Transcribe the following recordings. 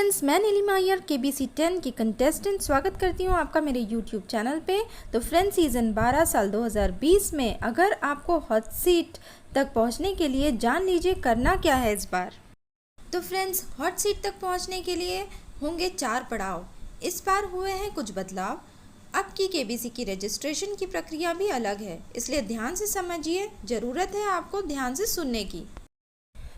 Friends, मैं Nilima Iyer KBC 10 की contestant स्वागत करती हूँ आपका मेरे YouTube चैनल पे। तो फ्रेंड्स, सीज़न 12 साल 2020 में अगर आपको हॉट सीट तक पहुँचने के लिए जान लीजिए करना क्या है इस बार। तो फ्रेंड्स, हॉट सीट तक पहुँचने के लिए होंगे 4 पड़ाव। इस बार हुए हैं कुछ बदलाव। अब की KBC की रजिस्ट्रेशन की प्रक्रिया भी अलग है, इसलिए ध्यान से समझिए, ज़रूरत है आपको ध्यान से सुनने की।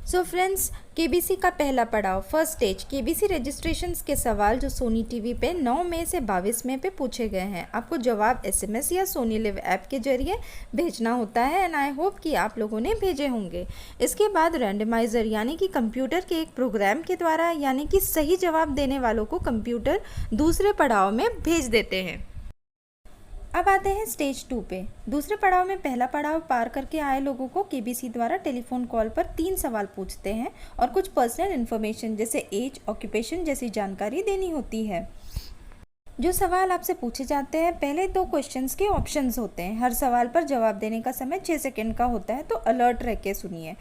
सो फ्रेंड्स, KBC का पहला पड़ाव फर्स्ट स्टेज KBC रजिस्ट्रेशंस के सवाल जो सोनी टीवी पे 9 मई से 22 मई पे पूछे गए हैं, आपको जवाब SMS या सोनी लिव ऐप के जरिए भेजना होता है एंड आई होप कि आप लोगों ने भेजे होंगे। इसके बाद रैंडमाइज़र यानी कि कंप्यूटर के एक प्रोग्राम के द्वारा यानी कि सही जवाब देने वालों को कंप्यूटर दूसरे पड़ाव में भेज देते हैं। अब आते हैं स्टेज 2 पे। दूसरे पड़ाव में पहला पड़ाव पार करके आए लोगों को KBC द्वारा टेलीफोन कॉल पर 3 सवाल पूछते हैं और कुछ पर्सनल इन्फॉर्मेशन जैसे एज, ऑक्यूपेशन जैसी जानकारी देनी होती है। जो सवाल आपसे पूछे जाते हैं, पहले 2 क्वेश्चंस के ऑप्शंस होते हैं। हर सवाल पर जवाब देने का समय 6 सेकंड का होता है, तो अलर्ट रह के सुनिए।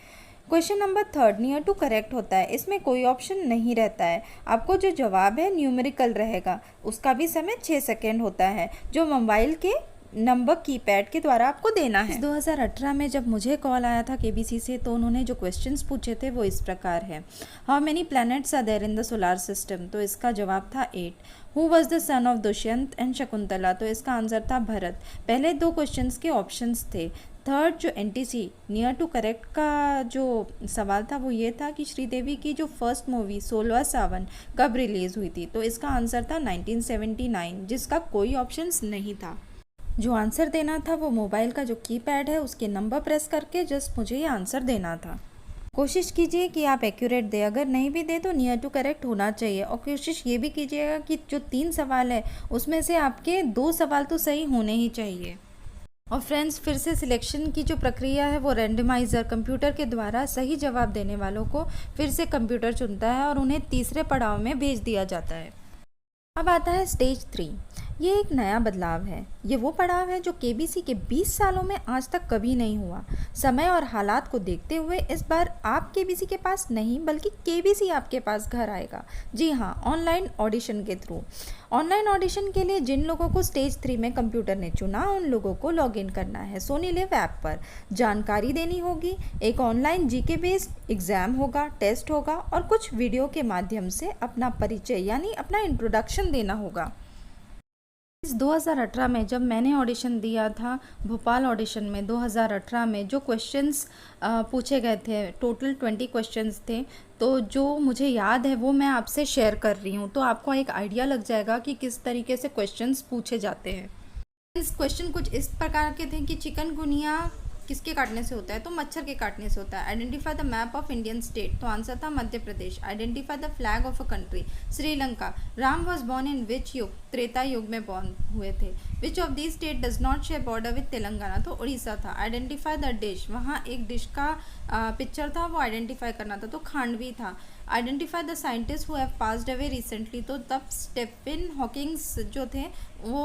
Question number 3 near to correct होता है। इसमें कोई ऑप्शन नहीं रहता है, आपको जो जवाब है न्यूमेरिकल रहेगा। उसका भी समय 6 सेकेंड होता है, जो मोबाइल के नंबर कीपैड के द्वारा आपको देना है। 2018 में जब मुझे कॉल आया था KBC से, तो उन्होंने जो क्वेश्चंस पूछे थे वो इस प्रकार है। How many planets are there in the solar system? तो इसका जवाब था 8। Who was the son of Dushyant and Shakuntala? तो इसका आंसर था भरत। पहले 2 क्वेश्चंस के ऑप्शंस थे। थर्ड जो NTC नियर टू करेक्ट का जो सवाल था वो ये था कि श्रीदेवी की जो फर्स्ट मूवी 16वां सावन कब रिलीज़ हुई थी? तो इसका आंसर था 1979, जिसका कोई ऑप्शंस नहीं था। जो आंसर देना था वो मोबाइल का जो कीपैड है उसके नंबर प्रेस करके जस्ट मुझे ये आंसर देना था। कोशिश कीजिए कि आप एक्यूरेट दें, अगर नहीं भी दे तो नियर टू करेक्ट होना चाहिए। और कोशिश ये भी कीजिएगा कि जो 3 सवाल है उसमें से आपके 2 सवाल तो सही होने ही चाहिए। और फ्रेंड्स, फिर से सिलेक्शन की जो प्रक्रिया है वो रैंडमाइज़र कंप्यूटर के द्वारा सही जवाब देने वालों को फिर से कंप्यूटर चुनता है और उन्हें तीसरे पड़ाव में भेज दिया जाता है। अब आता है स्टेज 3। ये एक नया बदलाव है। ये वो पड़ाव है जो KBC के 20 सालों में आज तक कभी नहीं हुआ। समय और हालात को देखते हुए इस बार आप KBC के पास नहीं बल्कि KBC आपके पास घर आएगा। जी हाँ, ऑनलाइन ऑडिशन के थ्रू। ऑनलाइन ऑडिशन के लिए जिन लोगों को स्टेज 3 में कंप्यूटर ने चुना उन लोगों को लॉगिन करना है सोनी लिव ऐप पर। जानकारी देनी होगी, एक ऑनलाइन GK बेस्ड एग्ज़ाम होगा, टेस्ट होगा और कुछ वीडियो के माध्यम से अपना परिचय यानी अपना इंट्रोडक्शन देना होगा। इस 2018 में जब मैंने ऑडिशन दिया था भोपाल ऑडिशन में 2018 में जो क्वेश्चंस पूछे गए थे, टोटल 20 क्वेश्चंस थे, तो जो मुझे याद है वो मैं आपसे शेयर कर रही हूँ, तो आपको एक आइडिया लग जाएगा कि किस तरीके से क्वेश्चंस पूछे जाते हैं। इस क्वेश्चन कुछ इस प्रकार के थे कि चिकनगुनिया किसके काटने से होता है? तो मच्छर के काटने से होता है। Identify the map of Indian state? तो आंसर था Madhya Pradesh. Identify the flag of a country? Sri Lanka. Ram was born in which yuga? Treta Yuga में बॉर्न हुए थे। Which of the state does not share border with Telangana? तो उड़ीसा था। Identify the dish? वहाँ एक डिश का पिक्चर था, वो आइडेंटिफाई करना था, तो खांडवी था। Identify the scientist who have passed away recently? तो तब स्टीफन हॉकिंग्स जो थे वो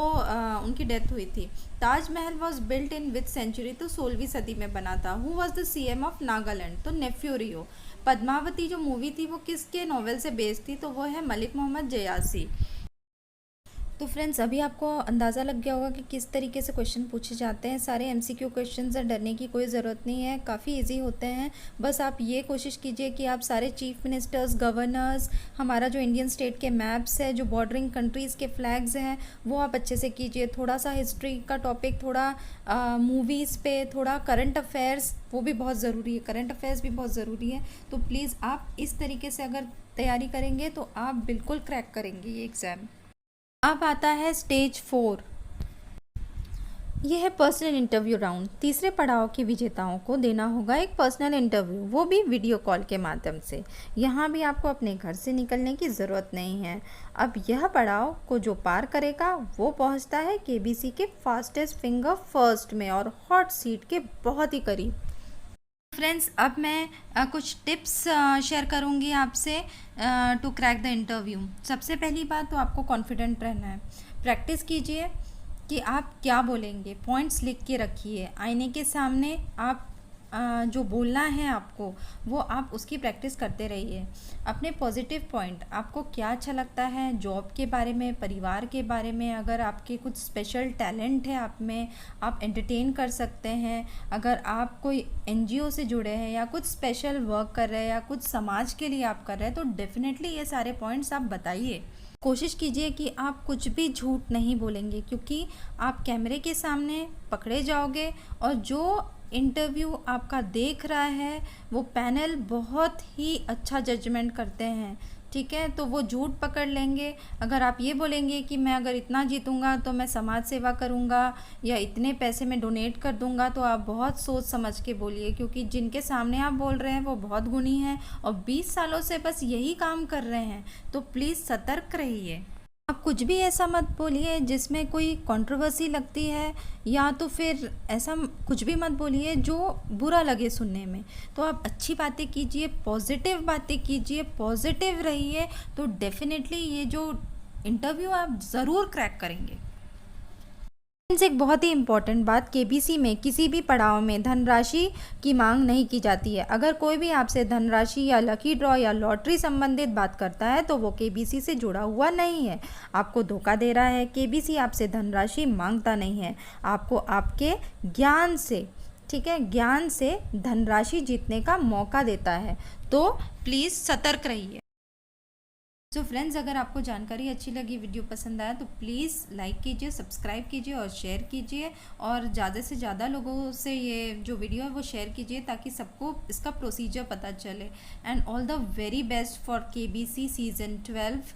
उनकी डेथ हुई थी। Taj Mahal was built in which century? तो 16वीं सदी में बना था। Who was the CM of Nagaland? तो नेफ्यू रियो। पद्मावती जो मूवी थी वो किसके नॉवेल से बेस्ड थी? तो वो है मलिक मोहम्मद जयासी। तो फ्रेंड्स, अभी आपको अंदाज़ा लग गया होगा कि किस तरीके से क्वेश्चन पूछे जाते हैं। सारे MCQ क्वेश्चन हैं, डरने की कोई ज़रूरत नहीं है, काफ़ी इजी होते हैं। बस आप ये कोशिश कीजिए कि आप सारे चीफ मिनिस्टर्स, गवर्नर्स, हमारा जो इंडियन स्टेट के मैप्स है, जो बॉर्डरिंग कंट्रीज़ के फ्लैग्स हैं, वो आप अच्छे से कीजिए। थोड़ा सा हिस्ट्री का टॉपिक, थोड़ा मूवीज़ पे, थोड़ा करंट अफेयर्स, वो भी बहुत ज़रूरी है। करंट अफेयर्स भी बहुत ज़रूरी है। तो प्लीज़ आप इस तरीके से अगर तैयारी करेंगे तो आप बिल्कुल क्रैक करेंगे ये एग्ज़ाम। अब आता है स्टेज 4। यह है पर्सनल इंटरव्यू राउंड। तीसरे पड़ाव के विजेताओं को देना होगा एक पर्सनल इंटरव्यू, वो भी वीडियो कॉल के माध्यम से। यहाँ भी आपको अपने घर से निकलने की ज़रूरत नहीं है। अब यह पड़ाव को जो पार करेगा वो पहुँचता है KBC के फास्टेस्ट फिंगर फर्स्ट में और हॉट सीट के बहुत ही करीब। फ्रेंड्स, अब मैं कुछ टिप्स शेयर करूँगी आपसे टू क्रैक द इंटरव्यू। सबसे पहली बात तो आपको कॉन्फिडेंट रहना है। प्रैक्टिस कीजिए कि आप क्या बोलेंगे, पॉइंट्स लिख के रखिए। आईने के सामने आप जो बोलना है आपको वो आप उसकी प्रैक्टिस करते रहिए। अपने पॉजिटिव पॉइंट, आपको क्या अच्छा लगता है जॉब के बारे में, परिवार के बारे में, अगर आपके कुछ स्पेशल टैलेंट है आप में, आप एंटरटेन कर सकते हैं, अगर आप कोई एनजीओ से जुड़े हैं या कुछ स्पेशल वर्क कर रहे हैं या कुछ समाज के लिए आप कर रहे हैं, तो डेफिनेटली ये सारे पॉइंट्स आप बताइए। कोशिश कीजिए कि आप कुछ भी झूठ नहीं बोलेंगे, क्योंकि आप कैमरे के सामने पकड़े जाओगे और जो इंटरव्यू आपका देख रहा है वो पैनल बहुत ही अच्छा जजमेंट करते हैं, ठीक है। तो वो झूठ पकड़ लेंगे। अगर आप ये बोलेंगे कि मैं अगर इतना जीतूंगा तो मैं समाज सेवा करूंगा या इतने पैसे में डोनेट कर दूंगा, तो आप बहुत सोच समझ के बोलिए, क्योंकि जिनके सामने आप बोल रहे हैं वो बहुत गुणी हैं और 20 सालों से बस यही काम कर रहे हैं। तो प्लीज़ सतर्क रहिए। आप कुछ भी ऐसा मत बोलिए जिसमें कोई कंट्रोवर्सी लगती है, या तो फिर ऐसा कुछ भी मत बोलिए जो बुरा लगे सुनने में। तो आप अच्छी बातें कीजिए, पॉजिटिव बातें कीजिए, पॉजिटिव रहिए, तो डेफिनेटली ये जो इंटरव्यू आप ज़रूर क्रैक करेंगे। फ्रेंड्स, एक बहुत ही इम्पॉर्टेंट बात, केबीसी में किसी भी पड़ाव में धनराशि की मांग नहीं की जाती है। अगर कोई भी आपसे धनराशि या लकी ड्रॉ या लॉटरी संबंधित बात करता है तो वो केबीसी से जुड़ा हुआ नहीं है, आपको धोखा दे रहा है। केबीसी आपसे धनराशि मांगता नहीं है, आपको आपके ज्ञान से, ठीक है, ज्ञान से धनराशि जीतने का मौका देता है। तो प्लीज़ सतर्क रहिए। सो फ्रेंड्स, अगर आपको जानकारी अच्छी लगी, वीडियो पसंद आया, तो प्लीज़ लाइक कीजिए, सब्सक्राइब कीजिए और शेयर कीजिए, और ज़्यादा से ज़्यादा लोगों से ये जो वीडियो है वो शेयर कीजिए ताकि सबको इसका प्रोसीजर पता चले। And all the very best for KBC season 12।